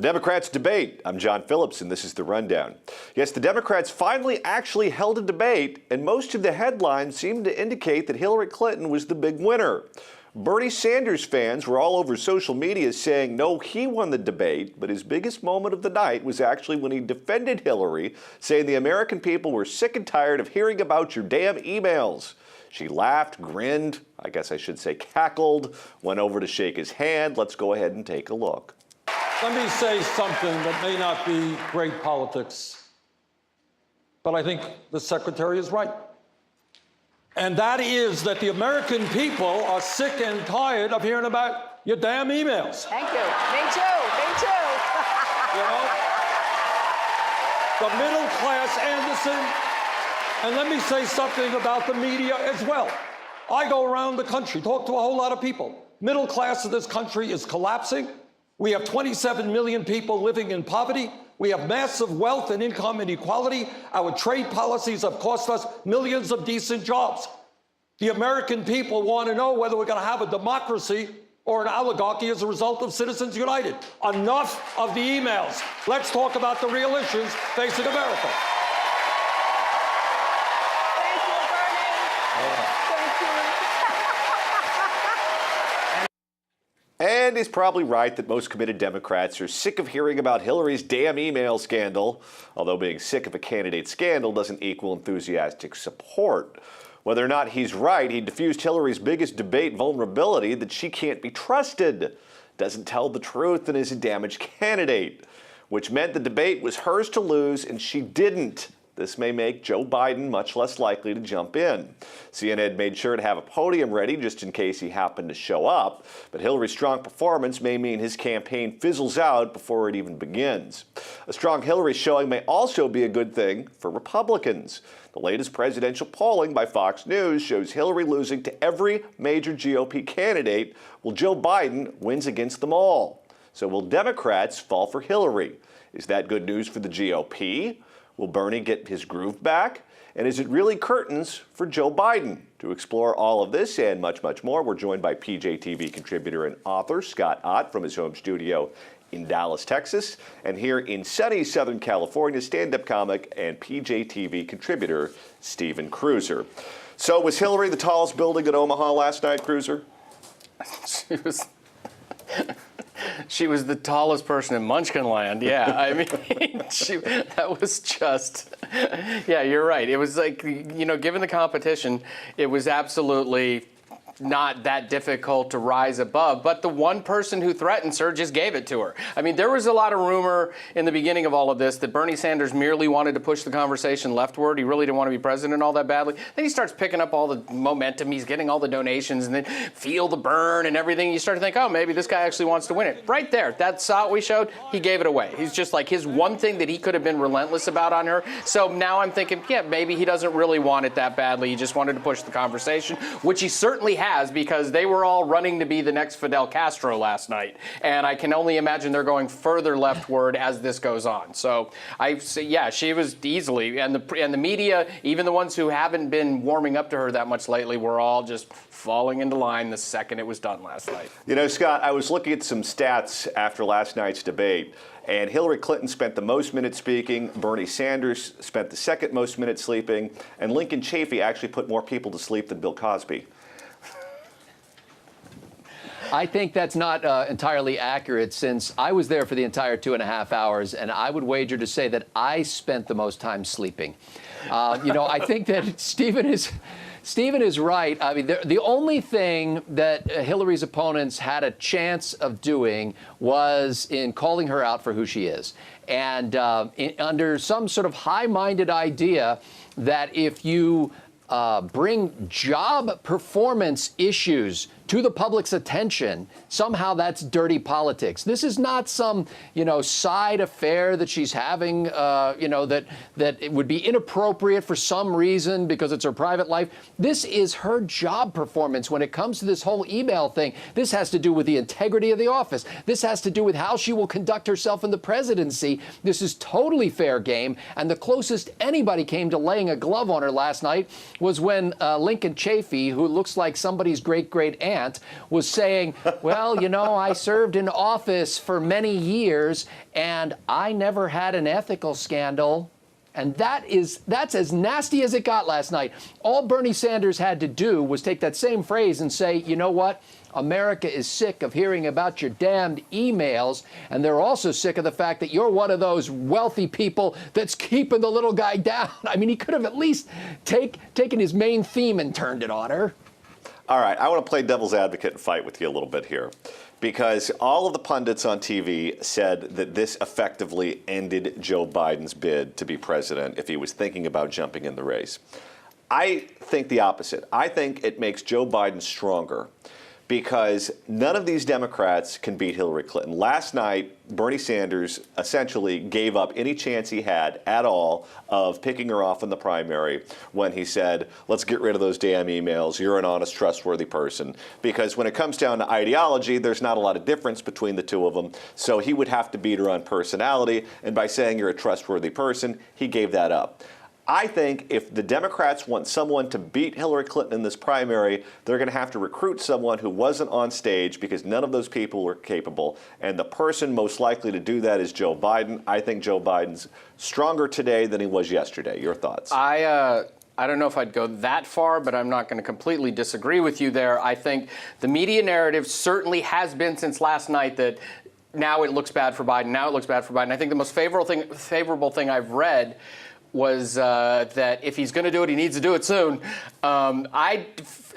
The Democrats debate. I'm John Phillips, and this is The Rundown. Yes, the Democrats finally actually held a debate, and most of the headlines seemed to indicate that Hillary Clinton was the big winner. Bernie Sanders fans were all over social media saying, no, he won the debate, but his biggest moment of the night was actually when he defended Hillary, saying the American people were sick and tired of hearing about your damn emails. She laughed, grinned, I guess I should say cackled, went over to shake his hand. Let's go ahead and take a look. Let me say something that may not be great politics, but I think the Secretary is right. And that is that the American people are sick and tired of hearing about your damn emails. Thank you. Me too. Me too. You know? The middle class, Anderson, and let me say something about the media as well. I go around the country, talk to a whole lot of people. Middle class of this country is collapsing. We have 27 million people living in poverty. We have massive wealth and income inequality. Our trade policies have cost us millions of decent jobs. The American people want to know whether we're going to have a democracy or an oligarchy as a result of Citizens United. Enough of the emails. Let's talk about the real issues facing America. Thank you, Bernie. Thank you. And he's probably right that most committed Democrats are sick of hearing about Hillary's damn email scandal, although being sick of a candidate's scandal doesn't equal enthusiastic support. Whether or not he's right, he diffused Hillary's biggest debate vulnerability, that she can't be trusted, doesn't tell the truth, and is a damaged candidate, which meant the debate was hers to lose, and she didn't. This may make Joe Biden much less likely to jump in. CNN made sure to have a podium ready just in case he happened to show up, but Hillary's strong performance may mean his campaign fizzles out before it even begins. A strong Hillary showing may also be a good thing for Republicans. The latest presidential polling by Fox News shows Hillary losing to every major GOP candidate, while Joe Biden wins against them all. So will Democrats fall for Hillary? Is that good news for the GOP? Will Bernie get his groove back? And is it really curtains for Joe Biden? To explore all of this and much, much more, we're joined by PJTV contributor and author Scott Ott from his home studio in Dallas, Texas, and here in sunny Southern California, stand-up comic and PJTV contributor Stephen Cruiser. So was Hillary the tallest building in Omaha last night, Cruiser? She was the tallest person in Munchkinland. Yeah, I mean, that was just, yeah, you're right. It was like, you know, given the competition, it was absolutely not that difficult to rise above, but the one person who threatens her just gave it to her. I mean, there was a lot of rumor in the beginning of all of this that Bernie Sanders merely wanted to push the conversation leftward. He really didn't want to be president all that badly. Then he starts picking up all the momentum. He's getting all the donations and then feel the burn and everything. You start to think, oh, maybe this guy actually wants to win it. Right there, that shot we showed, he gave it away. He's just like his one thing that he could have been relentless about on her. So now I'm thinking, yeah, maybe he doesn't really want it that badly. He just wanted to push the conversation, which he certainly has, because they were all running to be the next Fidel Castro last night. And I can only imagine they're going further leftward as this goes on. So I say, yeah, she was easily, and the media, even the ones who haven't been warming up to her that much lately, were all just falling into line the second it was done last night. You know, Scott, I was looking at some stats after last night's debate, and Hillary Clinton spent the most minutes speaking, Bernie Sanders spent the second most minutes sleeping, and Lincoln Chafee actually put more people to sleep than Bill Cosby. I think that's not entirely accurate, since I was there for the entire 2.5 hours, and I would wager to say that I spent the most time sleeping. You know, I think that Stephen is right. I mean, the only thing that Hillary's opponents had a chance of doing was in calling her out for who she is. And under some sort of high-minded idea that if you bring job performance issues to the public's attention, somehow that's dirty politics. This is not some, you know, side affair that she's having, you know, that it would be inappropriate for some reason because it's her private life. This is her job performance when it comes to this whole email thing. This has to do with the integrity of the office. This has to do with how she will conduct herself in the presidency. This is totally fair game, and the closest anybody came to laying a glove on her last night was when Lincoln Chafee, who looks like somebody's great-great-aunt, rant was saying, well, I served in office for many years and I never had an ethical scandal. And that's as nasty as it got last night. All Bernie Sanders had to do was take that same phrase and say, you know what? America is sick of hearing about your damned emails, and they're also sick of the fact that you're one of those wealthy people that's keeping the little guy down. I mean, he could have at least taken his main theme and turned it on her. All right, I want to play devil's advocate and fight with you a little bit here, because all of the pundits on TV said that this effectively ended Joe Biden's bid to be president if he was thinking about jumping in the race. I think the opposite. I think it makes Joe Biden stronger, because none of these Democrats can beat Hillary Clinton. Last night, Bernie Sanders essentially gave up any chance he had at all of picking her off in the primary when he said, let's get rid of those damn emails. You're an honest, trustworthy person. Because when it comes down to ideology, there's not a lot of difference between the two of them. So he would have to beat her on personality. And by saying you're a trustworthy person, he gave that up. I think if the Democrats want someone to beat Hillary Clinton in this primary, they're going to have to recruit someone who wasn't on stage, because none of those people were capable. And the person most likely to do that is Joe Biden. I think Joe Biden's stronger today than he was yesterday. Your thoughts? I don't know if I'd go that far, but I'm not going to completely disagree with you there. I think the media narrative certainly has been since last night that now it looks bad for Biden. Now it looks bad for Biden. I think the most favorable thing I've read was that if he's going to do it, he needs to do it soon.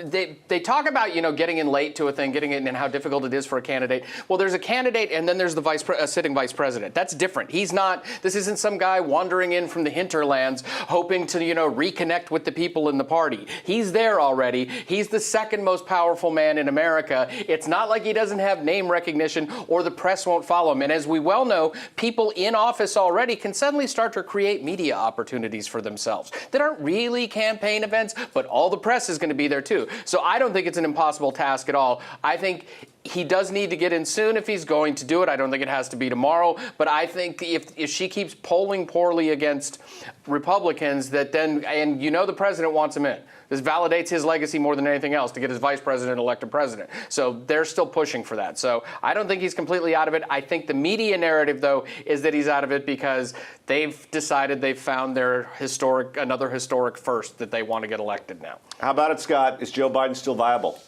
They talk about, getting in late to a thing, getting in and how difficult it is for a candidate. Well, there's a candidate and then there's the sitting vice president. That's different. This isn't some guy wandering in from the hinterlands hoping to, reconnect with the people in the party. He's there already. He's the second most powerful man in America. It's not like he doesn't have name recognition or the press won't follow him. And as we well know, people in office already can suddenly start to create media opportunities for themselves that aren't really campaign events, but all the press is going to be there too. So I don't think it's an impossible task at all. I think he does need to get in soon if he's going to do it. I don't think it has to be tomorrow. But I think if she keeps polling poorly against Republicans, that then, and the president wants him in. This validates his legacy more than anything else to get his vice president elected president. So they're still pushing for that. So I don't think he's completely out of it. I think the media narrative, though, is that he's out of it because they've decided they've found another historic first that they want to get elected now. How about it, Scott? Is Joe Biden still viable?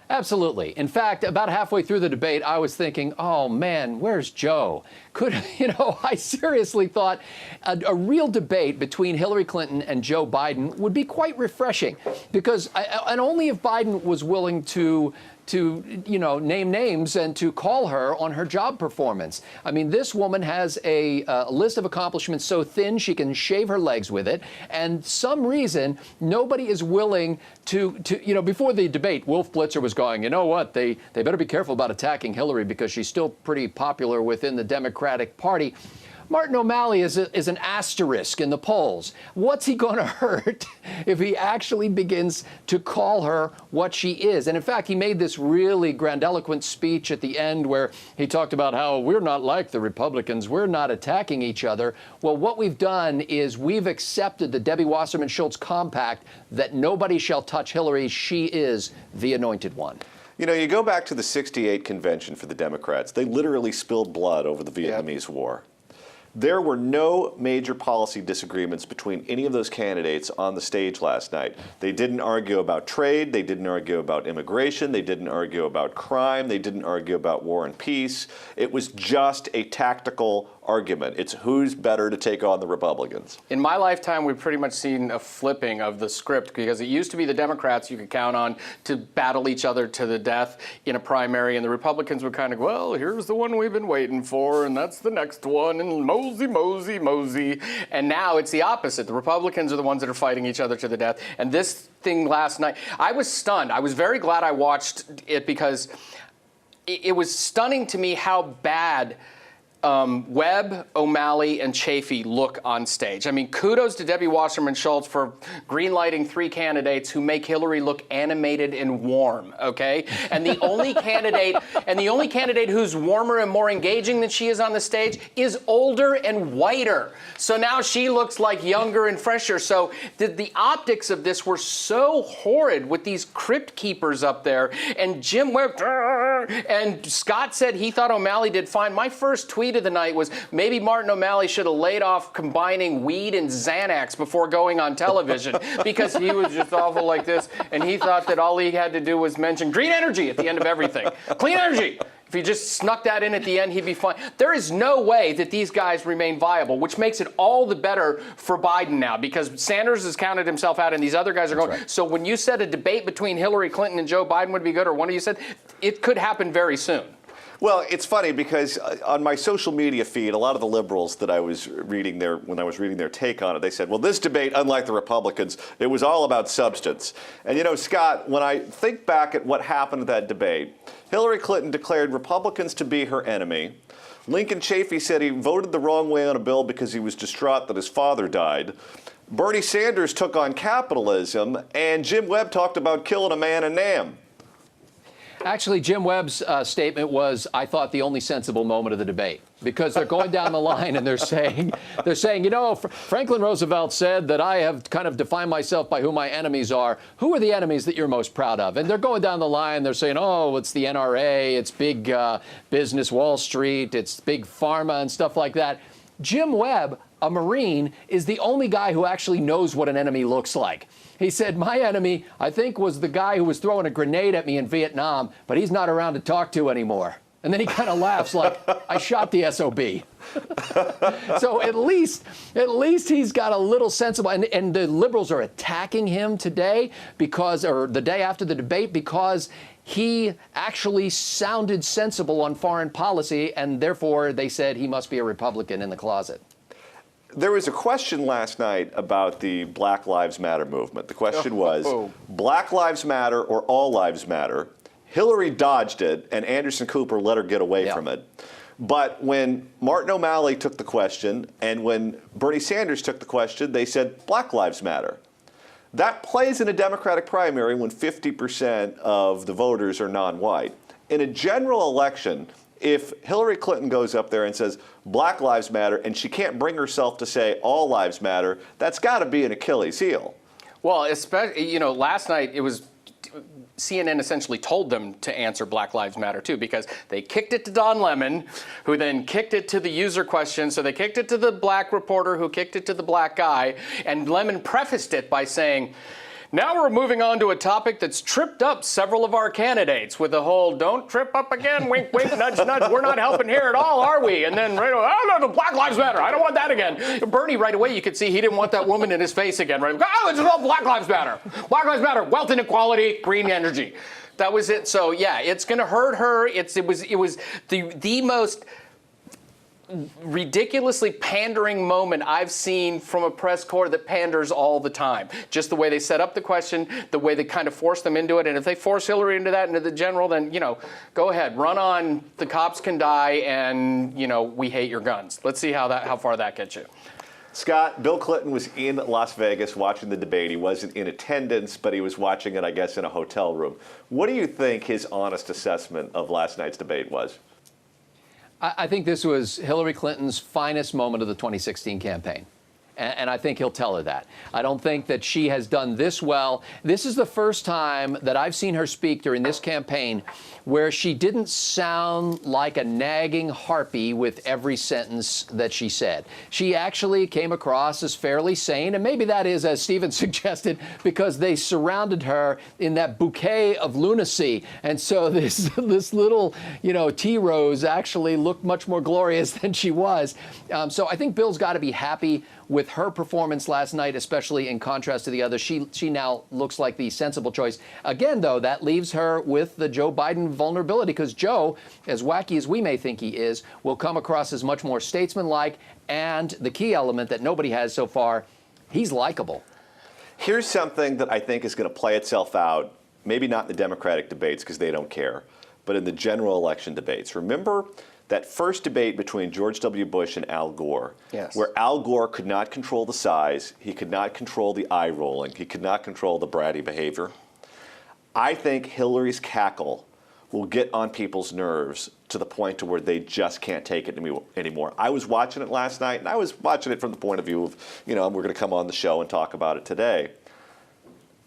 Absolutely. In fact, about halfway through the debate, I was thinking, oh, man, where's Joe? I seriously thought a real debate between Hillary Clinton and Joe Biden would be quite refreshing, because and only if Biden was willing to name names and to call her on her job performance. I mean, this woman has a list of accomplishments so thin she can shave her legs with it. And some reason, nobody is willing to before the debate, Wolf Blitzer was going, you know what, they better be careful about attacking Hillary because she's still pretty popular within the Democratic Party. Martin O'Malley is an asterisk in the polls. What's he going to hurt if he actually begins to call her what she is? And in fact, he made this really grandiloquent speech at the end where he talked about how we're not like the Republicans, we're not attacking each other. Well, what we've done is we've accepted the Debbie Wasserman Schultz compact that nobody shall touch Hillary. She is the anointed one. You go back to the '68 convention for the Democrats. They literally spilled blood over the Vietnamese War. There were no major policy disagreements between any of those candidates on the stage last night. They didn't argue about trade. They didn't argue about immigration. They didn't argue about crime. They didn't argue about war and peace. It was just a tactical argument. It's who's better to take on the Republicans. In my lifetime, we've pretty much seen a flipping of the script, because it used to be the Democrats you could count on to battle each other to the death in a primary, and the Republicans would kind of go, well, here's the one we've been waiting for, and that's the next one, and mosey, mosey, mosey. And now it's the opposite. The Republicans are the ones that are fighting each other to the death. And this thing last night, I was stunned. I was very glad I watched it, because it was stunning to me how bad Webb, O'Malley, and Chafee look on stage. I mean, kudos to Debbie Wasserman Schultz for greenlighting 3 candidates who make Hillary look animated and warm, okay? And the only candidate who's warmer and more engaging than she is on the stage is older and whiter. So now she looks like younger and fresher. So the optics of this were so horrid with these crypt keepers up there. And Jim Webb, and Scott said he thought O'Malley did fine. My first tweet of the night was maybe Martin O'Malley should have laid off combining weed and Xanax before going on television because he was just awful like this, and he thought that all he had to do was mention green energy at the end of everything. Clean energy. If he just snuck that in at the end, he'd be fine. There is no way that these guys remain viable, which makes it all the better for Biden now, because Sanders has counted himself out and these other guys are going. Right. So when you said a debate between Hillary Clinton and Joe Biden would be good, or one of you said, it could happen very soon. Well, it's funny because on my social media feed, a lot of the liberals that I was reading when I was reading their take on it, they said, well, this debate, unlike the Republicans, it was all about substance. And, you know, Scott, when I think back at what happened at that debate, Hillary Clinton declared Republicans to be her enemy. Lincoln Chafee said he voted the wrong way on a bill because he was distraught that his father died. Bernie Sanders took on capitalism, and Jim Webb talked about killing a man in Nam. Actually, Jim Webb's statement was, I thought, the only sensible moment of the debate, because they're going down the line and they're saying, you know, Franklin Roosevelt said that I have kind of defined myself by who my enemies are. Who are the enemies that you're most proud of? And they're going down the line. They're saying, oh, it's the NRA, it's big business, Wall Street, it's big pharma and stuff like that. Jim Webb, a Marine, is the only guy who actually knows what an enemy looks like. He said, my enemy, I think, was the guy who was throwing a grenade at me in Vietnam, but he's not around to talk to anymore. And then he kind of laughs like, I shot the SOB. So at least he's got a little sensible, and the liberals are attacking him today or the day after the debate, because he actually sounded sensible on foreign policy, and therefore they said he must be a Republican in the closet. There was a question last night about the Black Lives Matter movement. The question was, Black Lives Matter or All Lives Matter? Hillary dodged it, and Anderson Cooper let her get away from it. But when Martin O'Malley took the question and when Bernie Sanders took the question, they said Black Lives Matter. That plays in a Democratic primary when 50% of the voters are non-white. In a general election, if Hillary Clinton goes up there and says Black Lives Matter and she can't bring herself to say all lives matter, that's got to be an Achilles heel. Well, especially, you know, last night it was CNN essentially told them to answer Black Lives Matter too, because they kicked it to Don Lemon, who then kicked it to the user question. So they kicked it to the black reporter, who kicked it to the black guy, and Lemon prefaced it by saying, now we're moving on to a topic that's tripped up several of our candidates with the whole don't trip up again, wink, wink, nudge, nudge, we're not helping here at all, are we? And then, right, oh, no, Black Lives Matter, I don't want that again. Bernie, right away, you could see he didn't want that woman in his face again, right? Oh, it's all Black Lives Matter. Black Lives Matter, wealth inequality, green energy. That was it. So, yeah, it's going to hurt her. It was the most ridiculously pandering moment I've seen from a press corps that panders all the time. Just the way they set up the question, the way they kind of force them into it. And if they force Hillary into that, into the general, then, you know, go ahead, run on. The cops can die, and, you know, we hate your guns. Let's see how far that gets you. Scott, Bill Clinton was in Las Vegas watching the debate. He wasn't in attendance, but he was watching it, I guess, in a hotel room. What do you think his honest assessment of last night's debate was? I think this was Hillary Clinton's finest moment of the 2016 campaign. And I think he'll tell her that. I don't think that she has done this well. This is the first time that I've seen her speak during this campaign where she didn't sound like a nagging harpy with every sentence that she said. She actually came across as fairly sane, and maybe that is, as Stephen suggested, because they surrounded her in that bouquet of lunacy. And so this little, you know, tea rose actually looked much more glorious than she was. So I think Bill's got to be happy with her performance last night, especially in contrast to the others. She now looks like the sensible choice. Again, though, that leaves her with the Joe Biden vulnerability, because Joe, as wacky as we may think he is, will come across as much more statesmanlike, and the key element that nobody has so far, he's likable. Here's something that I think is going to play itself out, maybe not in the Democratic debates because they don't care, but in the general election debates. Remember that first debate between George W. Bush and Al Gore, Yes. where Al Gore could not control the size, he could not control the eye rolling, he could not control the bratty behavior. I think Hillary's cackle will get on people's nerves to the point to where they just can't take it anymore. I was watching it last night, and I was watching it from the point of view of, we're going to come on the show and talk about it today.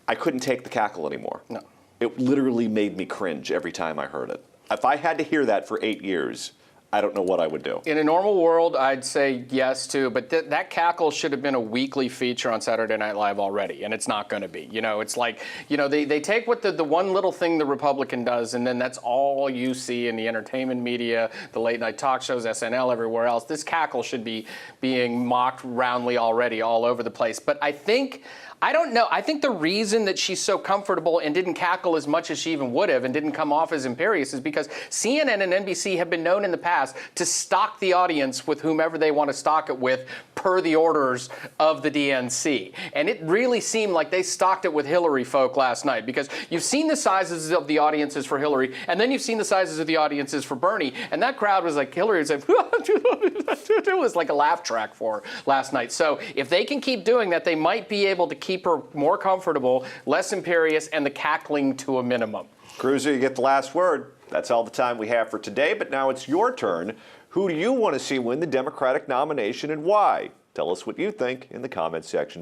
I couldn't take the cackle anymore. No. It literally made me cringe every time I heard it. If I had to hear that for 8 years, I don't know what I would do. In a normal world, I'd say yes too, but that cackle should have been a weekly feature on Saturday Night Live already, and it's not going to be. It's like, they take what the one little thing the Republican does, and then that's all you see in the entertainment media, the late night talk shows, SNL, everywhere else. This cackle should be being mocked roundly already all over the place. But I don't know. I think the reason that she's so comfortable and didn't cackle as much as she even would have and didn't come off as imperious is because CNN and NBC have been known in the past to stock the audience with whomever they want to stock it with per the orders of the DNC. And it really seemed like they stocked it with Hillary folk last night, because you've seen the sizes of the audiences for Hillary, and then you've seen the sizes of the audiences for Bernie, and that crowd was like, Hillary was like, it was like a laugh track for her last night. So if they can keep doing that, they might be able to keep her more comfortable, less imperious, and the cackling to a minimum. Cruiser, you get the last word. That's all the time we have for today, but now it's your turn. Who do you want to see win the Democratic nomination and why? Tell us what you think in the comments section below.